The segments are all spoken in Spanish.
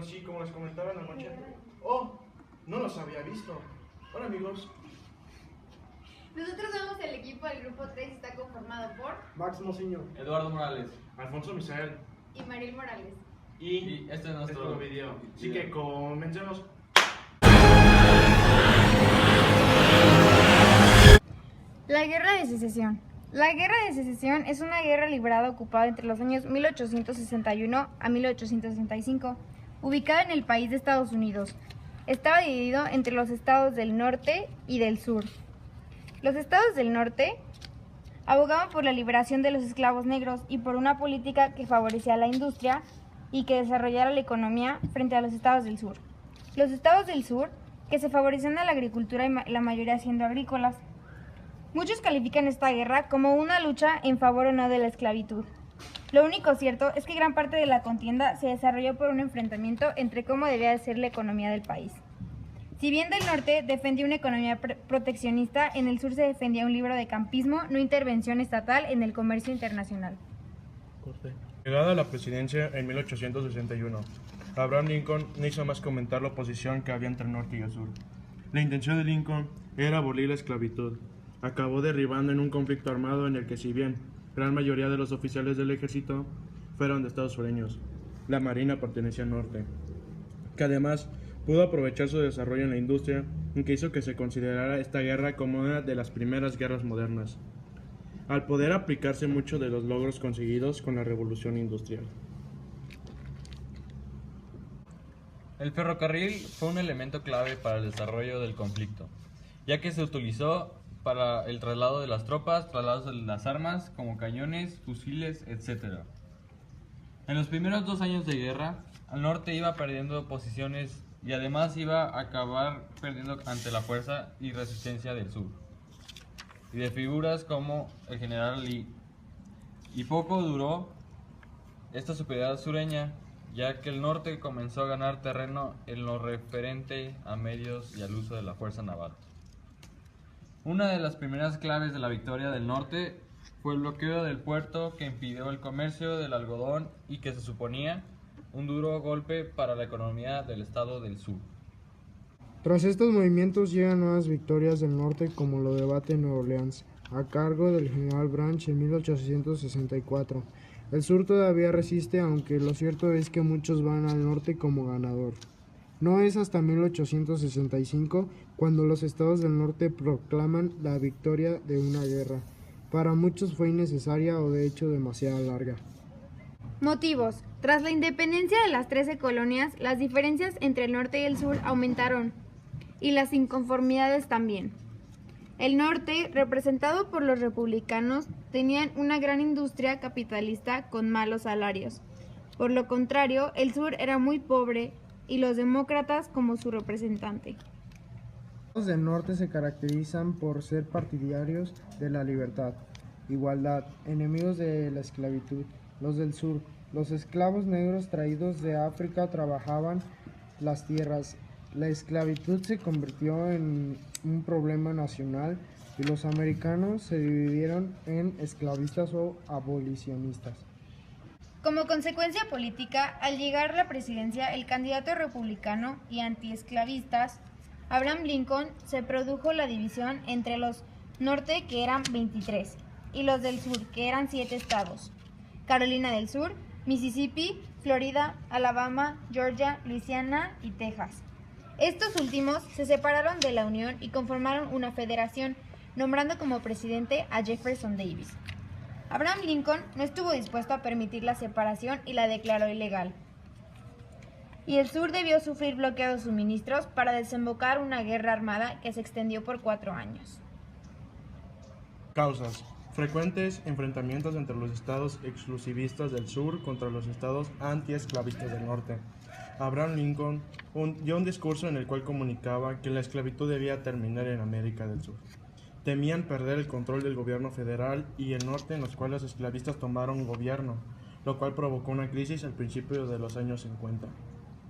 Bueno, sí, como les comentaba en la noche. ¡Oh! No los había visto. Hola, amigos. Nosotros somos el equipo del grupo 3 y está conformado por Max Mociño, Eduardo Morales. Alfonso Misael. y Mariel Morales. Y este es nuestro video. Así que comencemos. La Guerra de Secesión. La Guerra de Secesión es una guerra librada ocupada entre los años 1861 a 1865, ubicada en el país de Estados Unidos. Estaba dividido entre los estados del norte y del sur. Los estados del norte abogaban por la liberación de los esclavos negros y por una política que favorecía la industria y que desarrollara la economía frente a los estados del sur. Los estados del sur, que se favorecían a la agricultura y la mayoría siendo agrícolas. Muchos califican esta guerra como una lucha en favor o no de la esclavitud. Lo único cierto es que gran parte de la contienda se desarrolló por un enfrentamiento entre cómo debía de ser la economía del país. Si bien del norte defendía una economía proteccionista, en el sur se defendía un libro de campismo, no intervención estatal en el comercio internacional. Llegada a la presidencia en 1861, Abraham Lincoln no hizo más comentar la oposición que había entre el norte y el sur. La intención de Lincoln era abolir la esclavitud. Acabó derribando en un conflicto armado en el que, si bien gran mayoría de los oficiales del ejército fueron de estados sureños, la marina pertenecía al norte, que además pudo aprovechar su desarrollo en la industria, en que hizo que se considerara esta guerra como una de las primeras guerras modernas, al poder aplicarse muchos de los logros conseguidos con la revolución industrial. El ferrocarril fue un elemento clave para el desarrollo del conflicto, ya que se utilizó para el traslado de las tropas, traslados de las armas como cañones, fusiles, etc. En los primeros 2 años de guerra, el norte iba perdiendo posiciones y además iba a acabar perdiendo ante la fuerza y resistencia del sur y de figuras como el general Lee. Y poco duró esta superioridad sureña, ya que el norte comenzó a ganar terreno en lo referente a medios y al uso de la fuerza naval. Una de las primeras claves de la victoria del norte fue el bloqueo del puerto que impidió el comercio del algodón y que se suponía un duro golpe para la economía del estado del sur. Tras estos movimientos llegan nuevas victorias del norte como lo debate en Nueva Orleans, a cargo del general Branch en 1864. El sur todavía resiste, aunque lo cierto es que muchos van al norte como ganador. No es hasta 1865 cuando los estados del norte proclaman la victoria de una guerra. Para muchos fue innecesaria o de hecho demasiado larga. Motivos. Tras la independencia de las 13 colonias, las diferencias entre el norte y el sur aumentaron, y las inconformidades también. El norte, representado por los republicanos, tenían una gran industria capitalista con malos salarios. Por lo contrario, el sur era muy pobre y los demócratas como su representante. Los del norte se caracterizan por ser partidarios de la libertad, igualdad, enemigos de la esclavitud. Los del sur, los esclavos negros traídos de África trabajaban las tierras. La esclavitud se convirtió en un problema nacional y los americanos se dividieron en esclavistas o abolicionistas. Como consecuencia política, al llegar a la presidencia, el candidato republicano y antiesclavistas, Abraham Lincoln, se produjo la división entre los norte, que eran 23, y los del sur, que eran 7 estados: Carolina del Sur, Mississippi, Florida, Alabama, Georgia, Luisiana y Texas. Estos últimos se separaron de la Unión y conformaron una federación, nombrando como presidente a Jefferson Davis. Abraham Lincoln no estuvo dispuesto a permitir la separación y la declaró ilegal. Y el sur debió sufrir bloqueo de suministros para desembocar una guerra armada que se extendió por 4 años. Causas. Frecuentes enfrentamientos entre los estados exclusivistas del sur contra los estados antiesclavistas del norte. Abraham Lincoln dio un discurso en el cual comunicaba que la esclavitud debía terminar en América del Sur. Temían perder el control del gobierno federal y el norte, en los cuales los esclavistas tomaron gobierno, lo cual provocó una crisis al principio de los años 50.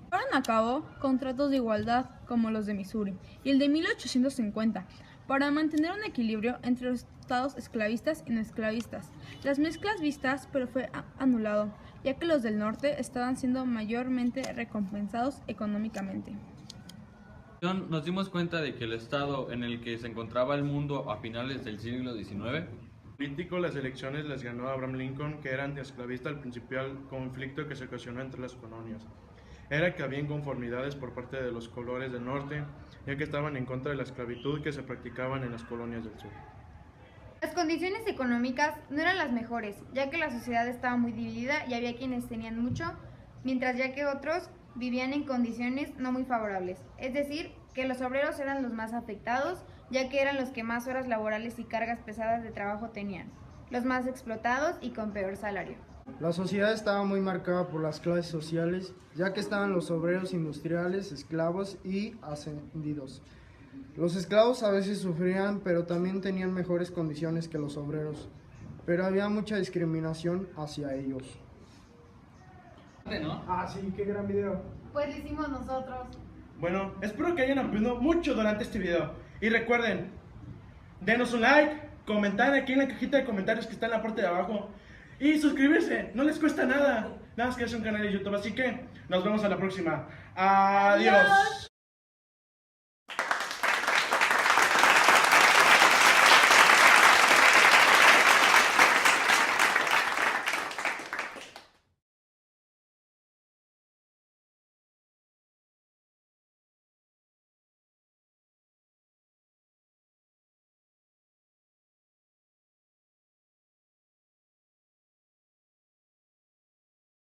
Llevaron a cabo contratos de igualdad como los de Missouri y el de 1850 para mantener un equilibrio entre los estados esclavistas y no esclavistas. Las mezclas vistas, pero fue anulado ya que los del norte estaban siendo mayormente recompensados económicamente. Nos dimos cuenta de que el estado en el que se encontraba el mundo a finales del siglo XIX Político, las elecciones las ganó Abraham Lincoln, que era antiesclavista al principal conflicto que se ocasionó entre las colonias. Era que había inconformidades por parte de los colores del norte, ya que estaban en contra de la esclavitud que se practicaban en las colonias del sur. Las condiciones económicas no eran las mejores, ya que la sociedad estaba muy dividida y había quienes tenían mucho, mientras ya que otros vivían en condiciones no muy favorables. Es decir, que los obreros eran los más afectados, ya que eran los que más horas laborales y cargas pesadas de trabajo tenían, los más explotados y con peor salario. La sociedad estaba muy marcada por las clases sociales, ya que estaban los obreros industriales, esclavos y ascendidos. Los esclavos a veces sufrían, pero también tenían mejores condiciones que los obreros, pero había mucha discriminación hacia ellos. ¿no? Ah, sí, qué gran video. Pues lo hicimos nosotros. Bueno, espero que hayan aprendido mucho durante este video. Y recuerden, denos un like, comentar aquí en la cajita de comentarios que está en la parte de abajo. Y suscribirse, no les cuesta nada. Nada más que es un canal de YouTube. Así que nos vemos a la próxima. Adiós.